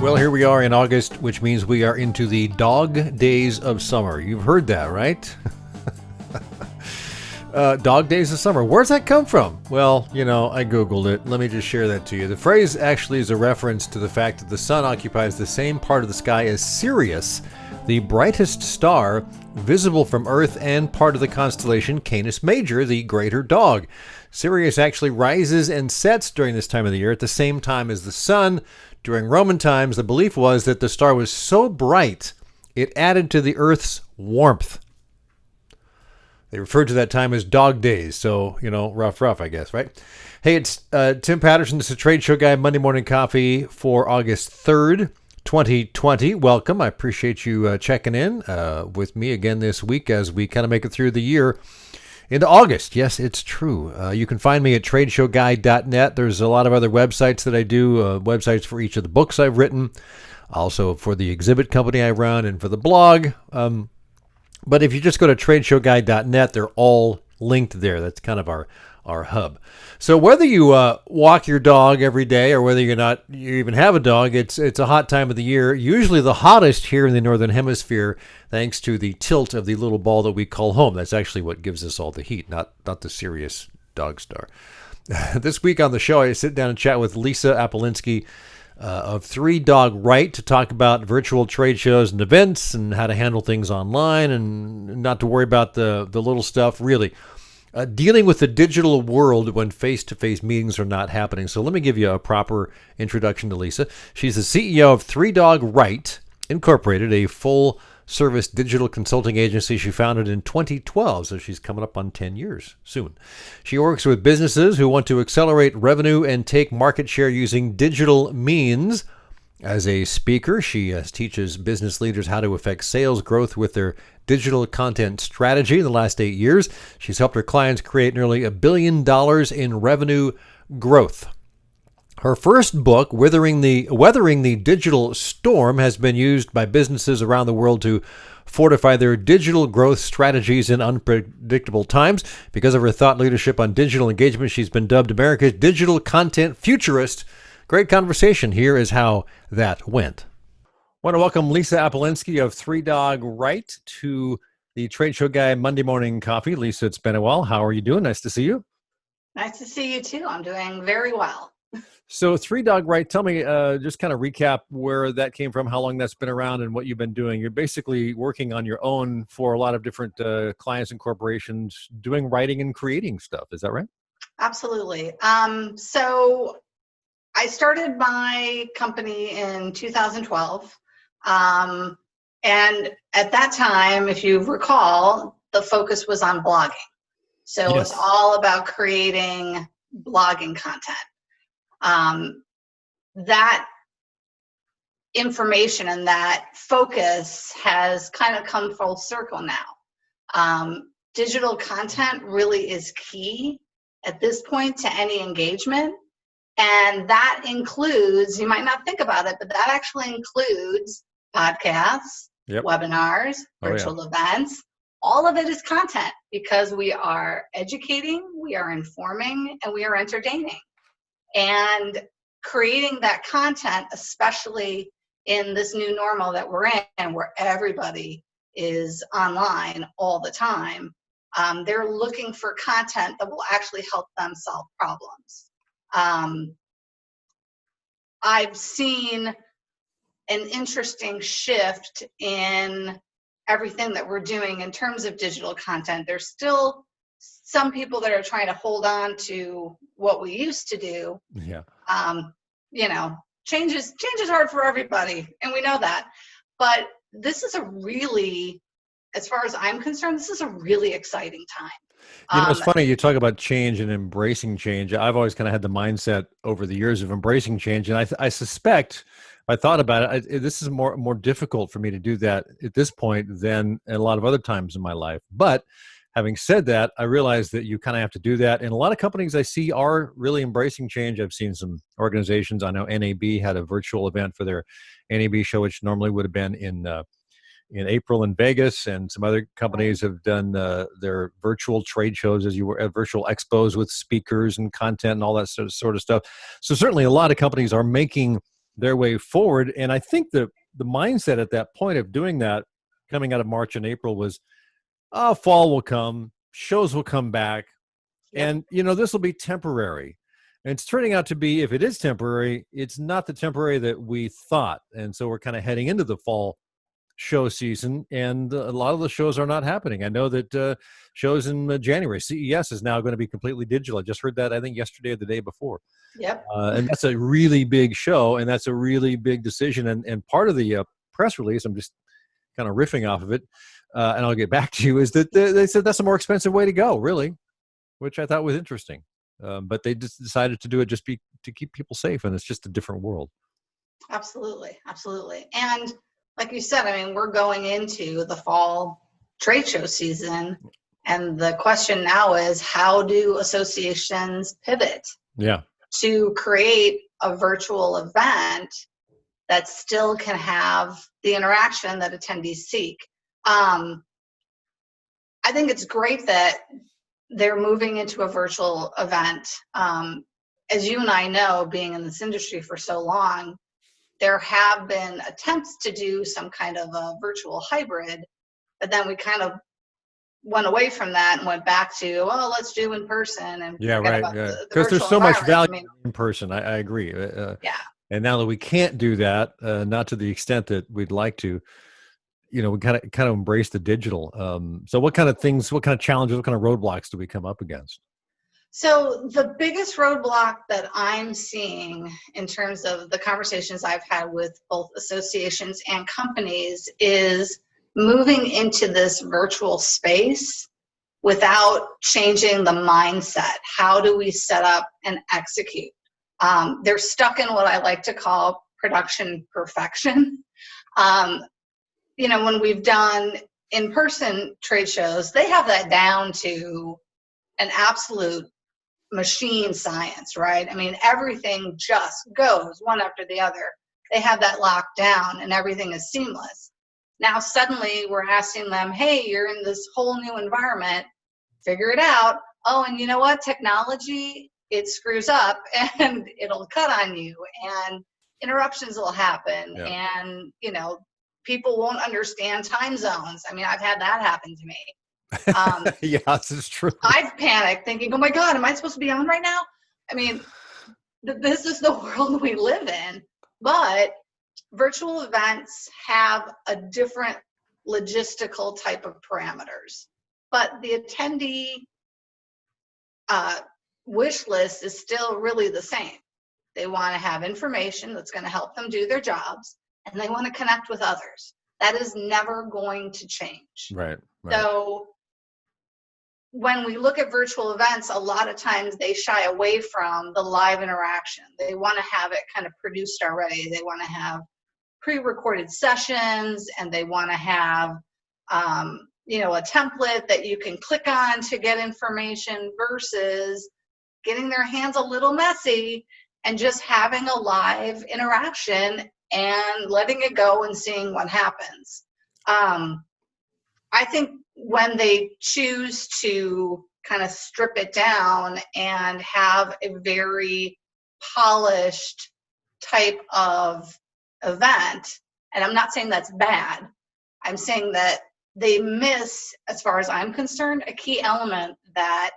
Well, here we are in August, which means we are into the dog days of summer. You've heard that, right? Dog days of summer. Where's that come from? Well, I Googled it. Let me just share that to you. The phrase actually is a reference to the fact that the sun occupies the same part of the sky as Sirius, the brightest star visible from Earth and part of the constellation Canis Major, the greater dog. Sirius actually rises and sets during this time of the year at the same time as the sun. During Roman times, the belief was that the star was so bright, it added to the Earth's warmth. They referred to that time as dog days, so, rough, I guess, right? Hey, it's Tim Patterson. This is Trade Show Guy, Monday Morning Coffee for August 3rd, 2020. Welcome. I appreciate you checking in with me again this week as we kind of make it through the year into August. Yes, it's true. You can find me at TradeshowGuy.net. There's a lot of other websites that I do, websites for each of the books I've written, also for the exhibit company I run and for the blog. But if you just go to TradeshowGuy.net, they're all linked there. That's kind of our hub. So whether you walk your dog every day or whether you even have a dog, it's a hot time of the year, usually the hottest here in the Northern Hemisphere, thanks to the tilt of the little ball that we call home. That's actually what gives us all the heat, not the Sirius dog star. This week on the show, I sit down and chat with Lisa Apolinski of 3 Dog Right to talk about virtual trade shows and events and how to handle things online and not to worry about the little stuff, really. Dealing with the digital world when face-to-face meetings are not happening. So let me give you a proper introduction to Lisa. She's the CEO of 3 Dog Right Incorporated, a full-service digital consulting agency she founded in 2012. So she's coming up on 10 years soon. She works with businesses who want to accelerate revenue and take market share using digital means. As a speaker, she teaches business leaders how to affect sales growth with their digital content strategy. In the last 8 years, she's helped her clients create nearly $1 billion in revenue growth. Her first book, Weathering the Digital Storm, has been used by businesses around the world to fortify their digital growth strategies in unpredictable times. Because of her thought leadership on digital engagement, she's been dubbed America's digital content futurist. Great conversation. Here is how that went. I want to welcome Lisa Apolinski of 3 Dog Right to the Trade Show Guy Monday Morning Coffee. Lisa, it's been a while. How are you doing? Nice to see you. Nice to see you too. I'm doing very well. So 3 Dog Right, tell me, just kind of recap where that came from, how long that's been around, and what you've been doing. You're basically working on your own for a lot of different clients and corporations, doing writing and creating stuff. Is that right? Absolutely. So I started my company in 2012. And at that time, if you recall, the focus was on blogging. So Yes. It was all about creating blogging content. That information and that focus has kind of come full circle now. Digital content really is key at this point to any engagement. And that includes, you might not think about it, but that actually includes podcasts, webinars, virtual events. All of it is content because we are educating, we are informing, and we are entertaining. And creating that content, especially in this new normal that we're in, where everybody is online all the time, they're looking for content that will actually help them solve problems. I've seen an interesting shift in everything that we're doing in terms of digital content. There's still some people that are trying to hold on to what we used to do. Yeah. Change is hard for everybody, and we know that. But this is a really, as far as I'm concerned, this is a really exciting time. It's funny, you talk about change and embracing change. I've always kind of had the mindset over the years of embracing change. And I suspect, if I thought about it, this is more difficult for me to do that at this point than a lot of other times in my life. But having said that, I realize that you kind of have to do that. And a lot of companies I see are really embracing change. I've seen some organizations. I know NAB had a virtual event for their NAB show, which normally would have been in April in Vegas, and some other companies have done their virtual trade shows, as you were at virtual expos with speakers and content and all that sort of stuff. So certainly a lot of companies are making their way forward. And I think the mindset at that point of doing that, coming out of March and April, was, oh, fall will come, shows will come back, and this will be temporary. And it's turning out to be, if it is temporary, it's not the temporary that we thought. And so we're kind of heading into the fall show season, and a lot of the shows are not happening. I know that shows in January, CES is now going to be completely digital. I just heard that, I think, yesterday or the day before. Yep. And that's a really big show, and that's a really big decision. And part of the press release, I'm just kind of riffing off of it, and I'll get back to you, is that they said that's a more expensive way to go, really, which I thought was interesting. But they just decided to do it to keep people safe, and it's just a different world. Absolutely. And like you said, I mean, we're going into the fall trade show season, and the question now is, how do associations pivot to create a virtual event that still can have the interaction that attendees seek? I think it's great that they're moving into a virtual event. As you and I know, being in this industry for so long, there have been attempts to do some kind of a virtual hybrid, but then we kind of went away from that and went back to, well, let's do in person. And because there's so much value in person. I agree. And now that we can't do that, not to the extent that we'd like to, we kind of embrace the digital. So what kind of things, what kind of challenges, what kind of roadblocks do we come up against? So the biggest roadblock that I'm seeing in terms of the conversations I've had with both associations and companies is moving into this virtual space without changing the mindset. How do we set up and execute? They're stuck in what I like to call production perfection. When we've done in-person trade shows, they have that down to an absolute machine science, right? I mean, everything just goes one after the other. They have that locked down and everything is seamless. Now suddenly we're asking them, hey, you're in this whole new environment, figure it out. Oh, and you know what? Technology, it screws up and it'll cut on you, and interruptions will happen, and people won't understand time zones. I mean, I've had that happen to me. Yes, it's true. I've panicked thinking, oh my God, am I supposed to be on right now? I mean, this is the world we live in, but virtual events have a different logistical type of parameters. But the attendee wish list is still really the same. They want to have information that's going to help them do their jobs, and they want to connect with others. That is never going to change. Right. So when we look at virtual events, a lot of times they shy away from the live interaction. They want to have it kind of produced already. They want to have pre-recorded sessions, and they want to have a template that you can click on to get information, versus getting their hands a little messy and just having a live interaction and letting it go and seeing what happens. I think when they choose to kind of strip it down and have a very polished type of event, and I'm not saying that's bad, I'm saying that they miss, as far as I'm concerned, a key element that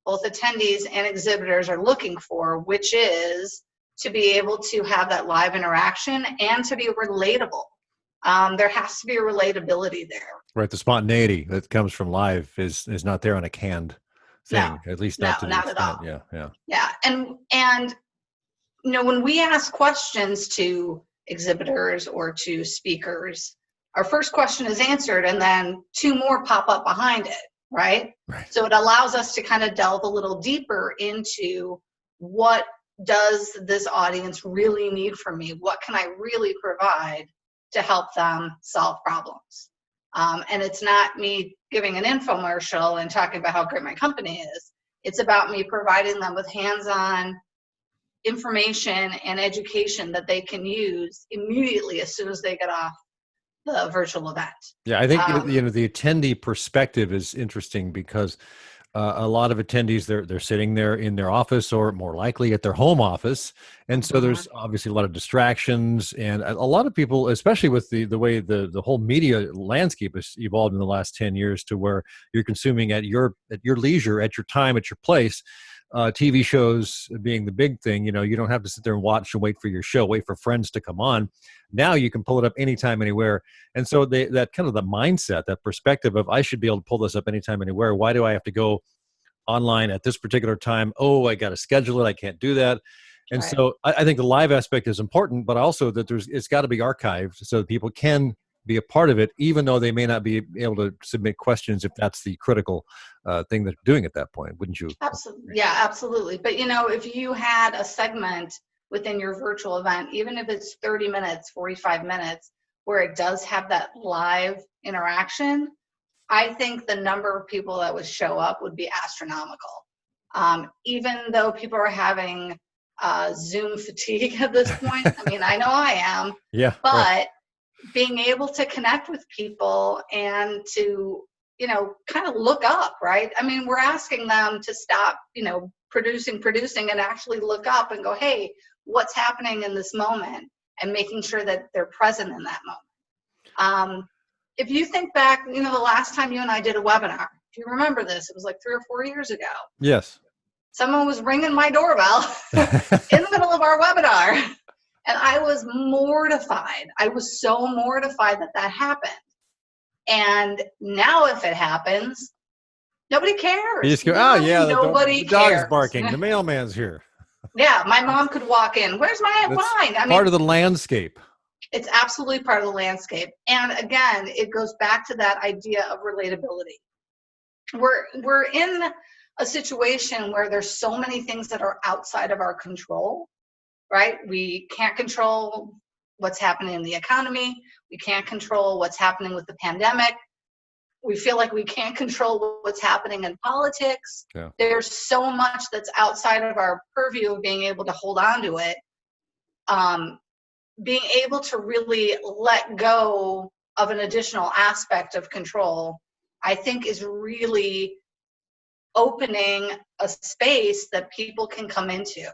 both attendees and exhibitors are looking for, which is to be able to have that live interaction and to be relatable. There has to be a relatability there. Right, the spontaneity that comes from live is not there on a canned thing. No, at least not to the not extent. at all. Yeah. And when we ask questions to exhibitors or to speakers, our first question is answered, and then two more pop up behind it, right? So it allows us to kind of delve a little deeper into what does this audience really need from me? What can I really provide to help them solve problems? And it's not me giving an infomercial and talking about how great my company is. It's about me providing them with hands-on information and education that they can use immediately as soon as they get off the virtual event. Yeah, I think the attendee perspective is interesting, because A lot of attendees, they're sitting there in their office or more likely at their home office, and so Mhm. there's obviously a lot of distractions, and a lot of people, especially with the way the whole media landscape has evolved in the last 10 years, to where you're consuming at your leisure, at your time, at your place. TV shows being the big thing, you don't have to sit there and watch and wait for your show, wait for friends to come on. Now you can pull it up anytime, anywhere. And so that kind of the mindset, that perspective of I should be able to pull this up anytime, anywhere. Why do I have to go online at this particular time? Oh, I got to schedule it. I can't do that. And Right. so I think the live aspect is important, but also that it's got to be archived so that people can be a part of it, even though they may not be able to submit questions if that's the critical thing that they're doing at that point. Wouldn't you? Absolutely. Yeah, absolutely. But if you had a segment within your virtual event, even if it's 30 minutes, 45 minutes, where it does have that live interaction, I think the number of people that would show up would be astronomical. Even though people are having Zoom fatigue at this point, I mean, I know I am, Yeah, right. but being able to connect with people and to kind of look up, right? I mean, we're asking them to stop producing and actually look up and go, hey, what's happening in this moment, and making sure that they're present in that moment. If you think back, the last time you and I did a webinar, if you remember this, it was like 3 or 4 years ago. Yes. Someone was ringing my doorbell in the middle of our webinar, and I was mortified. I was so mortified that happened. And now if it happens, nobody You cares. just go, oh Literally yeah, nobody the dog's cares. barking. The mailman's here. Yeah, my mom could walk in. Where's my That's wine? I part mean, of the landscape. it's absolutely part of the landscape. And again, it goes back to that idea of relatability. We're in a situation where there's so many things that are outside of our control, right? We can't control what's happening in the economy. We can't control what's happening with the pandemic. We feel like we can't control what's happening in politics. Yeah. There's so much that's outside of our purview of being able to hold on to it. Being able to really let go of an additional aspect of control, I think, is really opening a space that people can come into.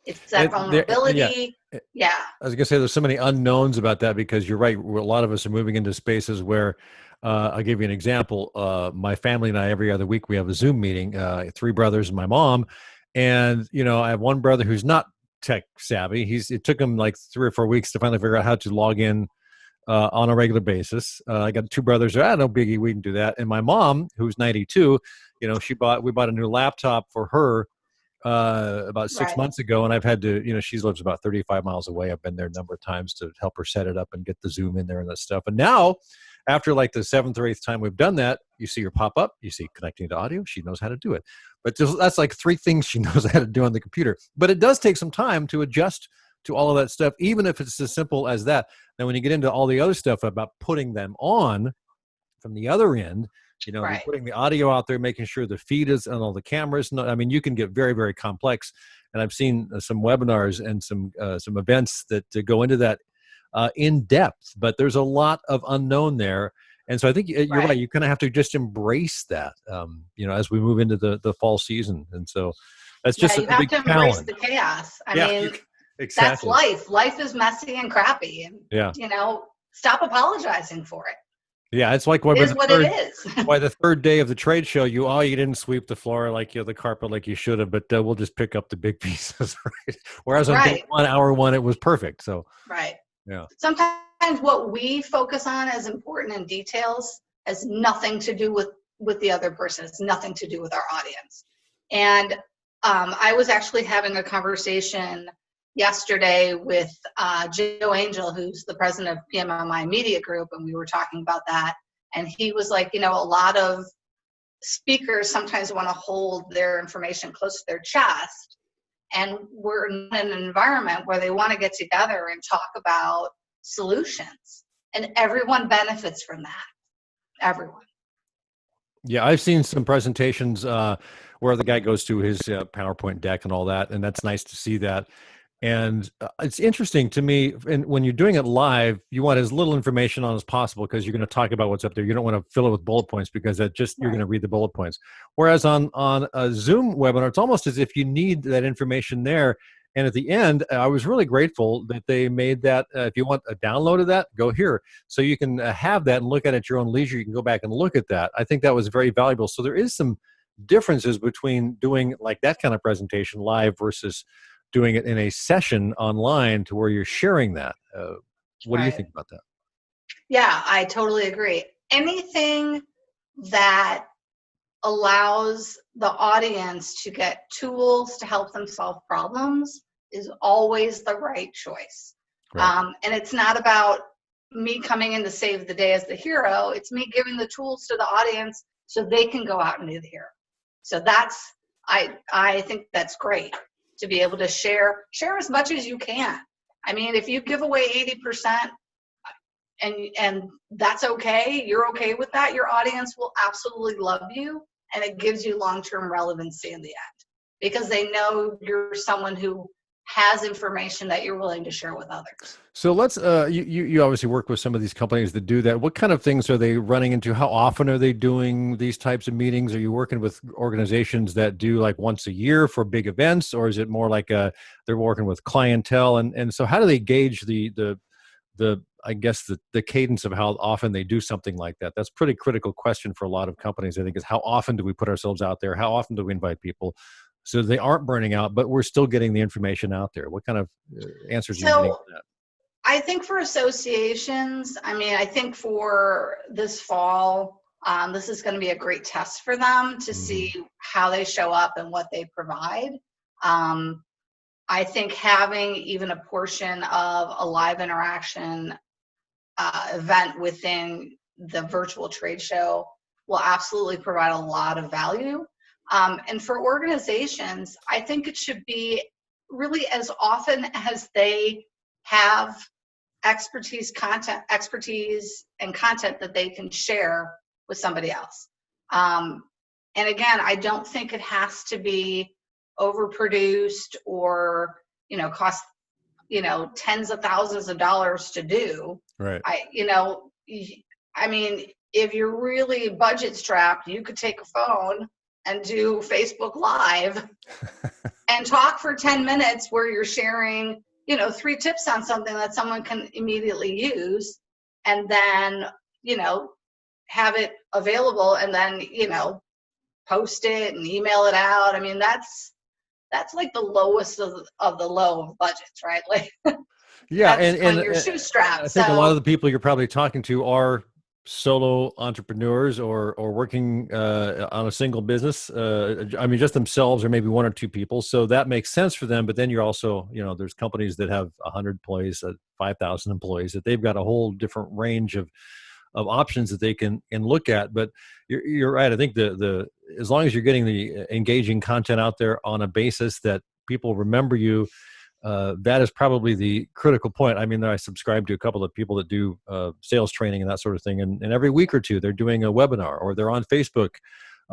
It's that vulnerability. Yeah. I was going to say there's so many unknowns about that, because you're right. A lot of us are moving into spaces where, I'll give you an example. My family and I, every other week, we have a Zoom meeting, 3 brothers and my mom. And, I have one brother who's not tech savvy. It took him like 3 or 4 weeks to finally figure out how to log in on a regular basis. I got 2 brothers. No biggie, we can do that. And my mom, who's 92, we bought a new laptop for her about 6 Right. months ago, and I've had to, she lives about 35 miles away. I've been there a number of times to help her set it up and get the Zoom in there and that stuff. And now, after like the 7th or 8th time we've done that, you see her pop up, you see connecting to audio. She knows how to do it. But that's like 3 things she knows how to do on the computer. But it does take some time to adjust to all of that stuff, even if it's as simple as that. Now, when you get into all the other stuff about putting them on from the other end, Right. putting the audio out there, making sure the feed is on all the cameras. No, I mean, you can get very, very complex. And I've seen some webinars and some events that go into that in depth, but there's a lot of unknown there. And so I think you're right. You kind of have to just embrace that, as we move into the fall season. And so that's just you a have big to embrace challenge. the chaos. I mean, exactly. That's life. Life is messy and crappy. And, stop apologizing for it. Yeah, it's like It is what it is. By the 3rd day of the trade show, you didn't sweep the floor like the carpet like you should have, but we'll just pick up the big pieces, right? Whereas on day 1, hour 1, it was perfect. So right. Yeah. Sometimes what we focus on as important in details has nothing to do with the other person. It's nothing to do with our audience. And I was actually having a conversation yesterday with Joe Angel, who's the president of PMMI Media Group, and we were talking about that. And he was like, a lot of speakers sometimes want to hold their information close to their chest. And we're in an environment where they want to get together and talk about solutions. And everyone benefits from that. Everyone. Yeah, I've seen some presentations where the guy goes to his PowerPoint deck and all that, and that's nice to see that. And it's interesting to me, and when you're doing it live, you want as little information on as possible because you're going to talk about what's up there. You don't want to fill it with bullet points because that just you're going Right. to read the bullet points. Whereas on a Zoom webinar, it's almost as if you need that information there. And at the end, I was really grateful that they made that. If you want a download of that, go here, so you can have that and look at it at your own leisure. You can go back and look at that. I think that was very valuable. So there is some differences between doing like that kind of presentation live versus doing it in a session online to where you're sharing that. What do you Right. think about that? Yeah, I totally agree. Anything that allows the audience to get tools to help them solve problems is always the right choice. Right. And it's not about me coming in to save the day as the hero. It's me giving the tools to the audience so they can go out and be the hero. So that's, I think that's great to be able to share as much as you can. I mean, if you give away 80%, and that's okay, you're okay with that, your audience will absolutely love you, and it gives you long-term relevancy in the end because they know you're someone who has information that you're willing to share with others. So let's you obviously work with some of these companies that do that. What kind of things are they running into? How often are they doing these types of meetings? Are you working with organizations that do like once a year for big events, or is it more like they're working with clientele? And so how do they gauge the I guess the cadence of how often they do something like that? That's a pretty critical question for a lot of companies, I think, is how often do we put ourselves out there? How often do we invite people so they aren't burning out, but we're still getting the information out there? What kind of answers are you getting So to that? I think for associations, I mean, I think for this fall, this is going to be a great test for them to Hmm. see how they show up and what they provide. Um, I think having even a portion of a live interaction event within the virtual trade show will absolutely provide a lot of value. And for organizations, I think it should be really as often as they have expertise and content that they can share with somebody else. Um, and again, I don't think it has to be overproduced or, cost, tens of thousands of dollars to do. Right. I mean, if you're really budget strapped, you could take a phone and do Facebook Live and talk for 10 minutes where you're sharing, 3 tips on something that someone can immediately use, and then, have it available, and then, post it and email it out. I mean, that's like the lowest of the low of budgets, right? Like Yeah, that's and when you're shoestrapped. I think a lot of So the people you're probably talking to are solo entrepreneurs or working on a single business. I mean, just themselves or maybe one or two people. So that makes sense for them. But then you're also, there's companies that have 100 employees, 5,000 employees, that they've got a whole different range of options that they can look at. But you're right. I think the as long as you're getting the engaging content out there on a basis that people remember you, that is probably the critical point. I mean, I subscribe to a couple of people that do sales training and that sort of thing. And every week or two, they're doing a webinar or they're on Facebook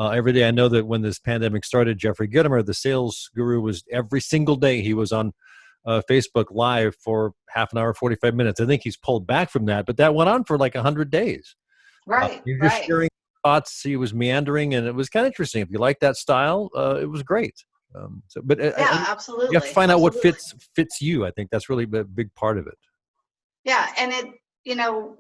every day. I know that when this pandemic started, Jeffrey Gitomer, the sales guru, was every single day he was on Facebook Live for half an hour, 45 minutes. I think he's pulled back from that, but that went on for like 100 days. right, You're just right. sharing thoughts. He was meandering, and it was kind of interesting. If you like that style, it was great. But Yeah, you have to absolutely, find out what absolutely. fits you. I think that's really a big part of it. Yeah, and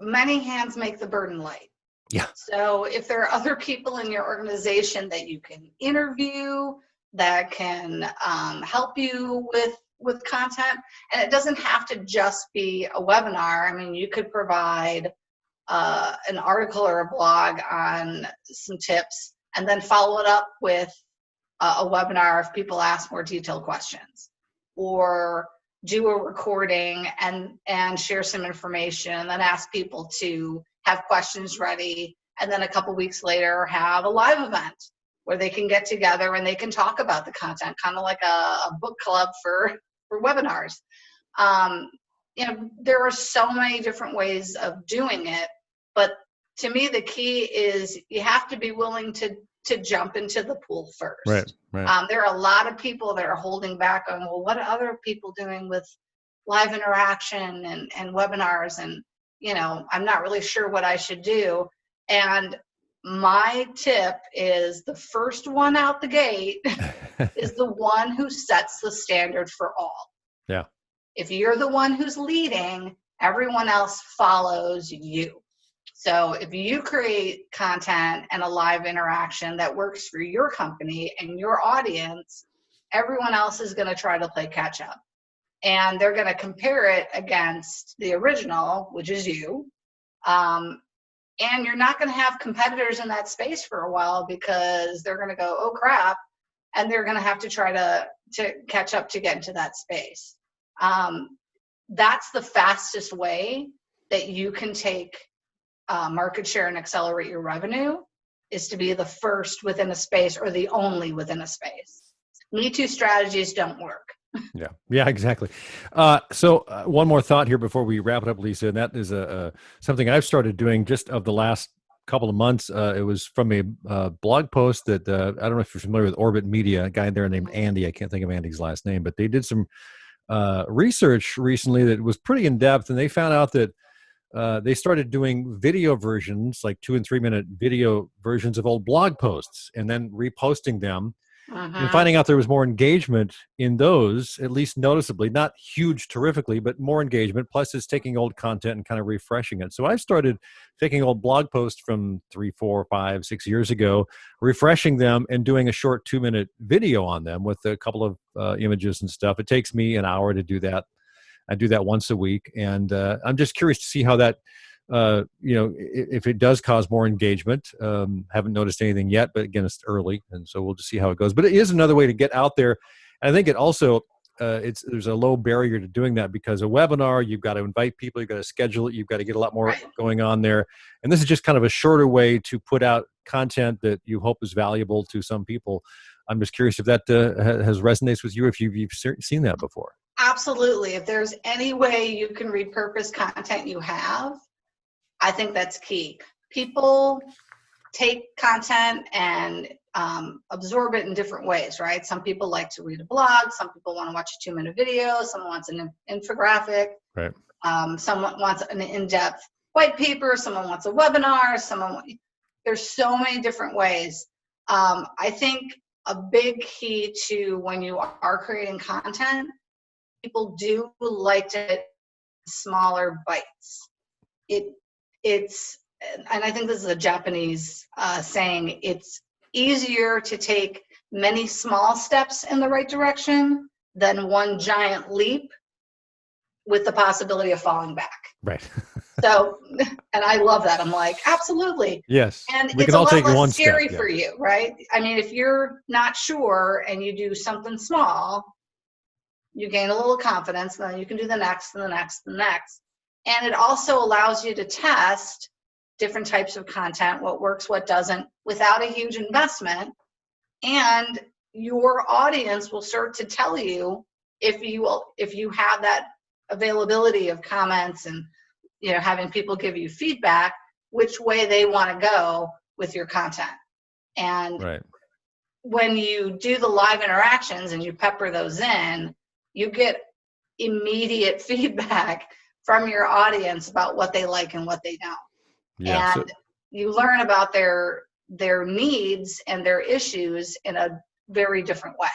many hands make the burden light. Yeah. So if there are other people in your organization that you can interview, that can help you with content, and it doesn't have to just be a webinar. I mean, you could provide an article or a blog on some tips, and then follow it up with a webinar if people ask more detailed questions, or do a recording and share some information, and then ask people to have questions ready, and then a couple weeks later have a live event where they can get together and they can talk about the content, kind of like a book club for webinars. There are so many different ways of doing it, but to me the key is you have to be willing to to jump into the pool first. Right. There are a lot of people that are holding back on, well, what are other people doing with live interaction and webinars? And, I'm not really sure what I should do. And my tip is the first one out the gate is the one who sets the standard for all. Yeah. If you're the one who's leading, everyone else follows you. So if you create content and a live interaction that works for your company and your audience, everyone else is going to try to play catch up. And they're going to compare it against the original, which is you. And you're not going to have competitors in that space for a while because they're going to go, oh crap, and they're going to have to try to catch up to get into that space. That's the fastest way that you can take market share and accelerate your revenue, is to be the first within a space or the only within a space. Me Too strategies don't work. Yeah, exactly. So one more thought here before we wrap it up, Lisa, and that is something I've started doing just of the last couple of months. It was from a blog post that I don't know if you're familiar with Orbit Media, a guy there named Andy. I can't think of Andy's last name, but they did some research recently that was pretty in depth, and they found out that they started doing video versions, like 2 and 3 minute video versions of old blog posts, and then reposting them. And finding out there was more engagement in those, at least noticeably, not huge terrifically, but more engagement. Plus it's taking old content and kind of refreshing it. So I started taking old blog posts from 3, 4, 5, 6 years ago, refreshing them and doing a short 2 minute video on them with a couple of images and stuff. It takes me an hour to do that. I do that once a week. And I'm just curious to see how that, if it does cause more engagement. Haven't noticed anything yet, but again, it's early, and so we'll just see how it goes. But it is another way to get out there. And I think it also, there's a low barrier to doing that, because a webinar, you've got to invite people, you've got to schedule it, you've got to get a lot more going on there. And this is just kind of a shorter way to put out content that you hope is valuable to some people. I'm just curious if that has resonates with you, if you've seen that before. Absolutely. If there's any way you can repurpose content you have, I think that's key. People take content and absorb it in different ways, right? Some people like to read a blog. Some people want to watch a 2 minute video. Someone wants an infographic. Right. Someone wants an in-depth white paper. Someone wants a webinar. There's so many different ways. I think a big key to when you are creating content, people do like to smaller bites. It's, and I think this is a Japanese saying, it's easier to take many small steps in the right direction than one giant leap with the possibility of falling back. Right. So, and I love that. I'm like, absolutely. Yes. And we it's can all a lot take less one scary step, for you, right? I mean, if you're not sure and you do something small, you gain a little confidence, and then you can do the next and the next and the next. And it also allows you to test different types of content, what works, what doesn't, without a huge investment. And your audience will start to tell you if you have that availability of comments and having people give you feedback, which way they want to go with your content. And when you do the live interactions and you pepper those in, you get immediate feedback from your audience about what they like and what they don't. Yeah, and you learn about their needs and their issues in a very different way.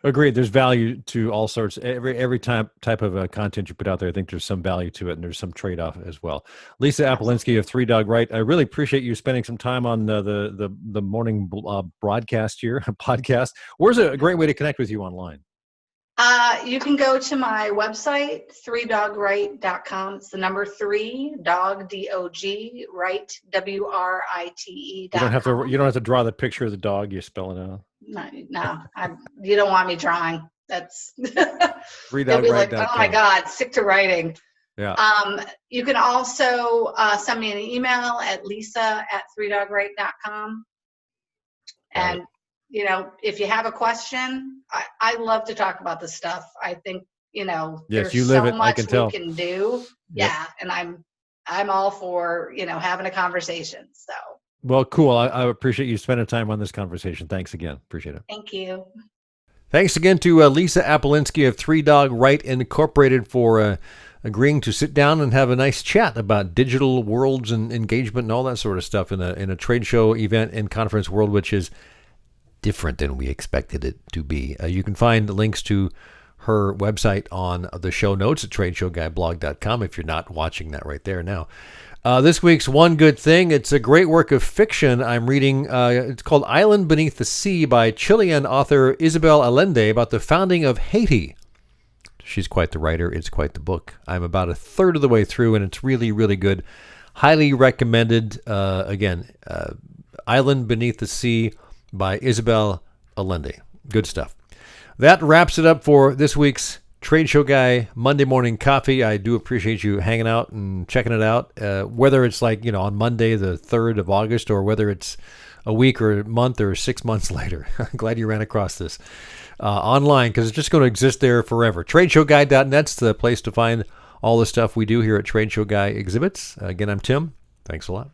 Agreed. There's value to all sorts. Every type of content you put out there, I think there's some value to it, and there's some trade-off as well. Lisa Apolinski of Three Dog Right. I really appreciate you spending some time on the morning broadcast here, podcast. Where's a great way to connect with you online? You can go to my website, 3dogright.com. It's the number 3, dog, D-O-G, right, W-R-I-T-E. You don't have to draw the picture of the dog. You spell it out. No, you don't want me drawing. That's 3dogright.com. They'll be like, oh my God, stick to writing. Yeah. You can also send me an email at lisa@3dogright.com. And if you have a question, I love to talk about this stuff. I think, yes, there's you live so it. much I can tell. we can do. Yep. Yeah. And I'm all for, having a conversation. So. Well, cool. I appreciate you spending time on this conversation. Thanks again. Appreciate it. Thank you. Thanks again to Lisa Apolinski of Three Dog Right Incorporated for agreeing to sit down and have a nice chat about digital worlds and engagement and all that sort of stuff in a trade show event and conference world, which is different than we expected it to be. You can find links to her website on the show notes at TradeshowGuyBlog.com if you're not watching that right there now. This week's One Good Thing, it's a great work of fiction I'm reading. It's called Island Beneath the Sea by Chilean author Isabel Allende about the founding of Haiti. She's quite the writer. It's quite the book. I'm about a third of the way through, and it's really, really good. Highly recommended. Island Beneath the Sea by Isabel Allende. Good stuff. That wraps it up for this week's Trade Show Guy Monday Morning Coffee. I do appreciate you hanging out and checking it out, whether it's like, on Monday, the 3rd of August, or whether it's a week or a month or 6 months later. I'm glad you ran across this online, because it's just going to exist there forever. TradeshowGuy.net's the place to find all the stuff we do here at Trade Show Guy Exhibits. Again, I'm Tim. Thanks a lot.